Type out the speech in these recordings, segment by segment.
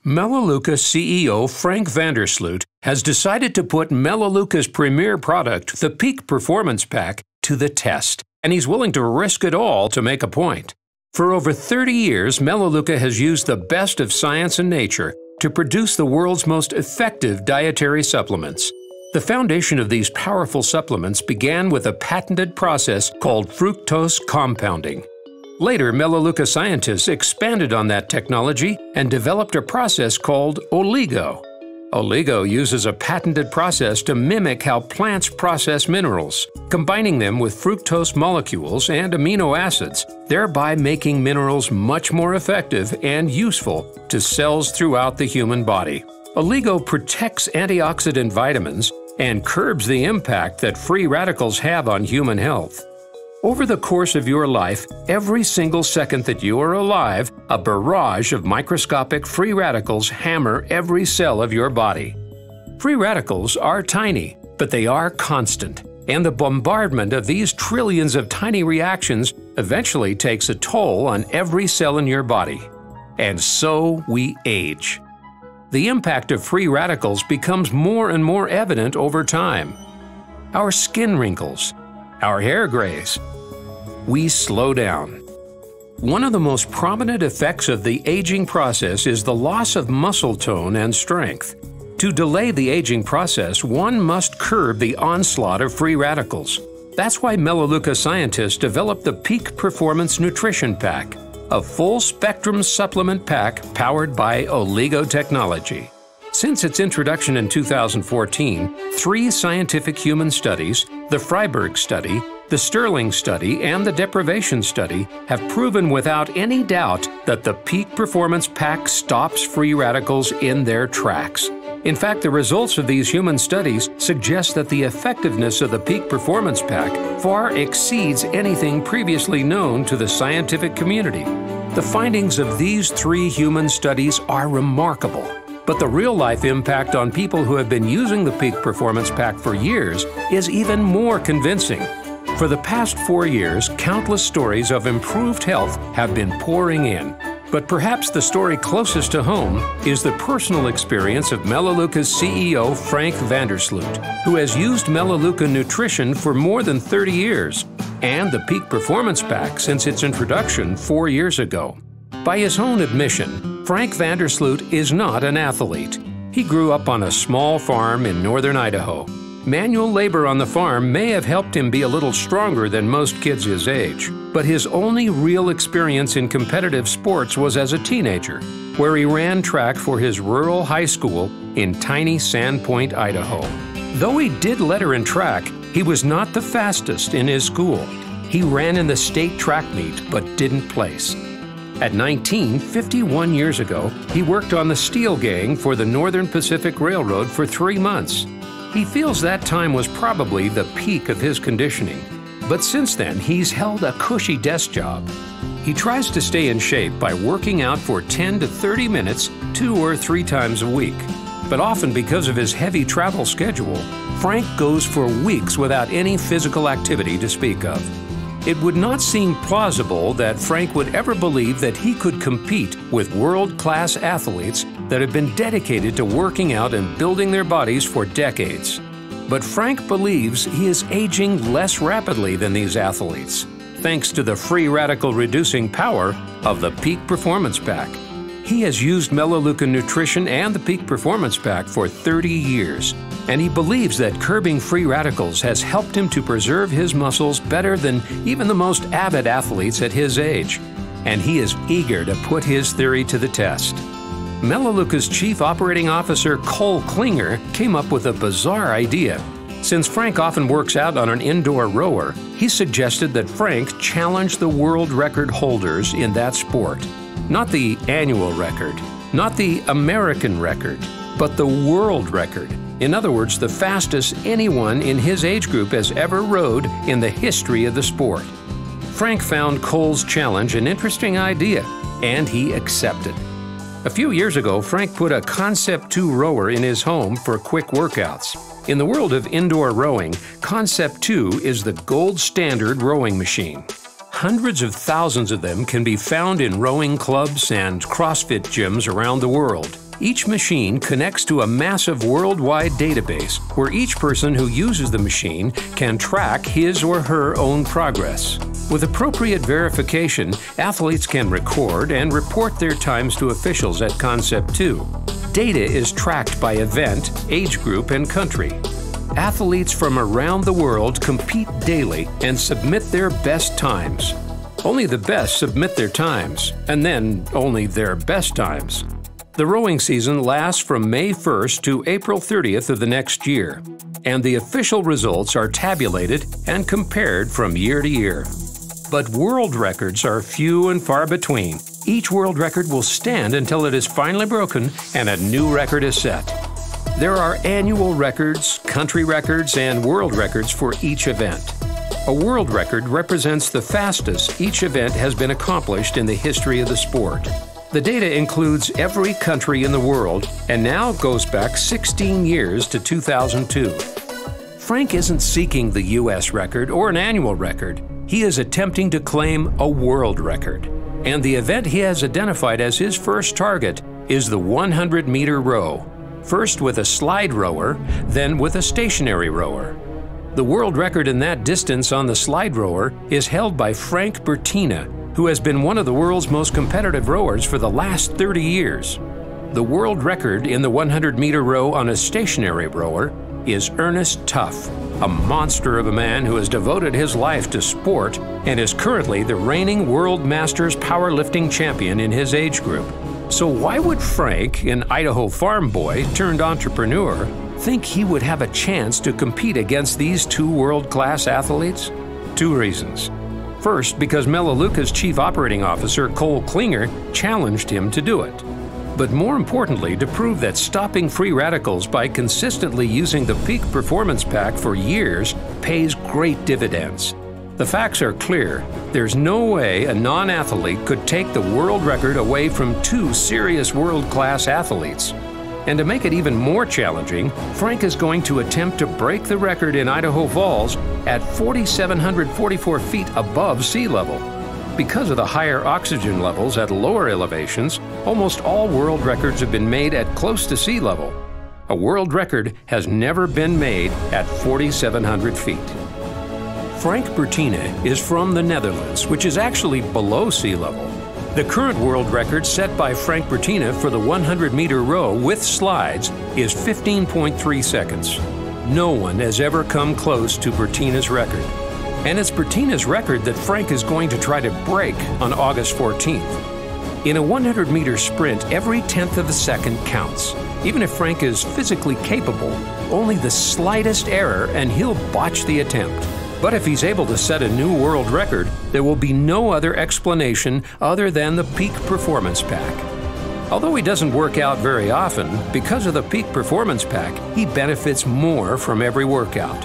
Melaleuca CEO Frank Vandersloot has decided to put Melaleuca's premier product, the Peak Performance Pack, to the test, and he's willing to risk it all to make a point. For over 30 years, Melaleuca has used the best of science and nature to produce the world's most effective dietary supplements. The foundation of these powerful supplements began with a patented process called fructose compounding. Later, Melaleuca scientists expanded on that technology and developed a process called oligo. Oligo uses a patented process to mimic how plants process minerals, combining them with fructose molecules and amino acids, thereby making minerals much more effective and useful to cells throughout the human body. Oligo protects antioxidant vitamins and curbs the impact that free radicals have on human health. Over the course of your life, every single second that you are alive, a barrage of microscopic free radicals hammer every cell of your body. Free radicals are tiny, but they are constant, and the bombardment of these trillions of tiny reactions eventually takes a toll on every cell in your body. And so we age. The impact of free radicals becomes more and more evident over time. Our skin wrinkles, our hair grays. We slow down. One of the most prominent effects of the aging process is the loss of muscle tone and strength. To delay the aging process, one must curb the onslaught of free radicals. That's why Melaleuca scientists developed the Peak Performance Nutrition Pack, a full-spectrum supplement pack powered by oligo technology. Since its introduction in 2014, 3 scientific human studies, the Freiberg study, the Sterling study, and the deprivation study, have proven without any doubt that the Peak Performance Pack stops free radicals in their tracks. In fact, the results of these human studies suggest that the effectiveness of the Peak Performance Pack far exceeds anything previously known to the scientific community. The findings of these 3 human studies are remarkable. But the real-life impact on people who have been using the Peak Performance Pack for years is even more convincing. For the past 4 years, countless stories of improved health have been pouring in. But perhaps the story closest to home is the personal experience of Melaleuca's CEO Frank Vandersloot, who has used Melaleuca nutrition for more than 30 years, and the Peak Performance Pack since its introduction 4 years ago. By his own admission, Frank Vandersloot is not an athlete. He grew up on a small farm in northern Idaho. Manual labor on the farm may have helped him be a little stronger than most kids his age, but his only real experience in competitive sports was as a teenager, where he ran track for his rural high school in tiny Sandpoint, Idaho. Though he did letter in track, he was not the fastest in his school. He ran in the state track meet but didn't place. At 19, 51 years ago, he worked on the steel gang for the Northern Pacific Railroad for 3 months. He feels that time was probably the peak of his conditioning. But since then, he's held a cushy desk job. He tries to stay in shape by working out for 10 to 30 minutes 2 or 3 times a week. But often because of his heavy travel schedule, Frank goes for weeks without any physical activity to speak of. It would not seem plausible that Frank would ever believe that he could compete with world-class athletes that have been dedicated to working out and building their bodies for decades. But Frank believes he is aging less rapidly than these athletes, thanks to the free radical reducing power of the Peak Performance Pack. He has used Melaleuca nutrition and the Peak Performance Pack for 30 years, and he believes that curbing free radicals has helped him to preserve his muscles better than even the most avid athletes at his age. And he is eager to put his theory to the test. Melaleuca's Chief Operating Officer Cole Klinger came up with a bizarre idea. Since Frank often works out on an indoor rower, he suggested that Frank challenge the world record holders in that sport. Not the annual record, not the American record, but the world record. In other words, the fastest anyone in his age group has ever rode in the history of the sport. Frank found Cole's challenge an interesting idea, and he accepted. A few years ago, Frank put a Concept 2 rower in his home for quick workouts. In the world of indoor rowing, Concept 2 is the gold standard rowing machine. Hundreds of thousands of them can be found in rowing clubs and CrossFit gyms around the world. Each machine connects to a massive worldwide database where each person who uses the machine can track his or her own progress. With appropriate verification, athletes can record and report their times to officials at Concept 2. Data is tracked by event, age group, and country. Athletes from around the world compete daily and submit their best times. Only the best submit their times, and then only their best times. The rowing season lasts from May 1st to April 30th of the next year, and the official results are tabulated and compared from year to year. But world records are few and far between. Each world record will stand until it is finally broken and a new record is set. There are annual records, country records, and world records for each event. A world record represents the fastest each event has been accomplished in the history of the sport. The data includes every country in the world and now goes back 16 years to 2002. Frank isn't seeking the U.S. record or an annual record. He is attempting to claim a world record. And the event he has identified as his first target is the 100-meter row. First with a slide rower, then with a stationary rower. The world record in that distance on the slide rower is held by Frank Bertina, who has been one of the world's most competitive rowers for the last 30 years. The world record in the 100-meter row on a stationary rower is Ernest Tuff, a monster of a man who has devoted his life to sport and is currently the reigning World Masters powerlifting champion in his age group. So why would Frank, an Idaho farm boy turned entrepreneur, think he would have a chance to compete against these two world-class athletes? Two reasons. First, because Melaleuca's Chief Operating Officer, Cole Klinger, challenged him to do it. But more importantly, to prove that stopping free radicals by consistently using the Peak Performance Pack for years pays great dividends. The facts are clear. There's no way a non-athlete could take the world record away from two serious world-class athletes. And to make it even more challenging, Frank is going to attempt to break the record in Idaho Falls at 4,744 feet above sea level. Because of the higher oxygen levels at lower elevations, almost all world records have been made at close to sea level. A world record has never been made at 4,700 feet. Frank Bertina is from the Netherlands, which is actually below sea level. The current world record set by Frank Bertina for the 100-meter row with slides is 15.3 seconds. No one has ever come close to Bertina's record. And it's Bertina's record that Frank is going to try to break on August 14th. In a 100-meter sprint, every tenth of a second counts. Even if Frank is physically capable, only the slightest error and he'll botch the attempt. But if he's able to set a new world record, there will be no other explanation other than the Peak Performance Pack. Although he doesn't work out very often, because of the Peak Performance Pack, he benefits more from every workout.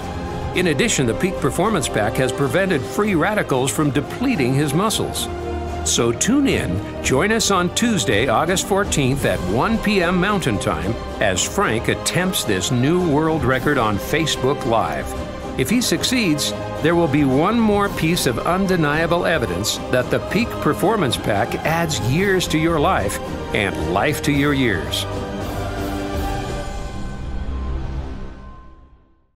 In addition, the Peak Performance Pack has prevented free radicals from depleting his muscles. So tune in, join us on Tuesday, August 14th at 1 p.m. Mountain Time as Frank attempts this new world record on Facebook Live. If he succeeds, there will be one more piece of undeniable evidence that the Peak Performance Pack adds years to your life and life to your years.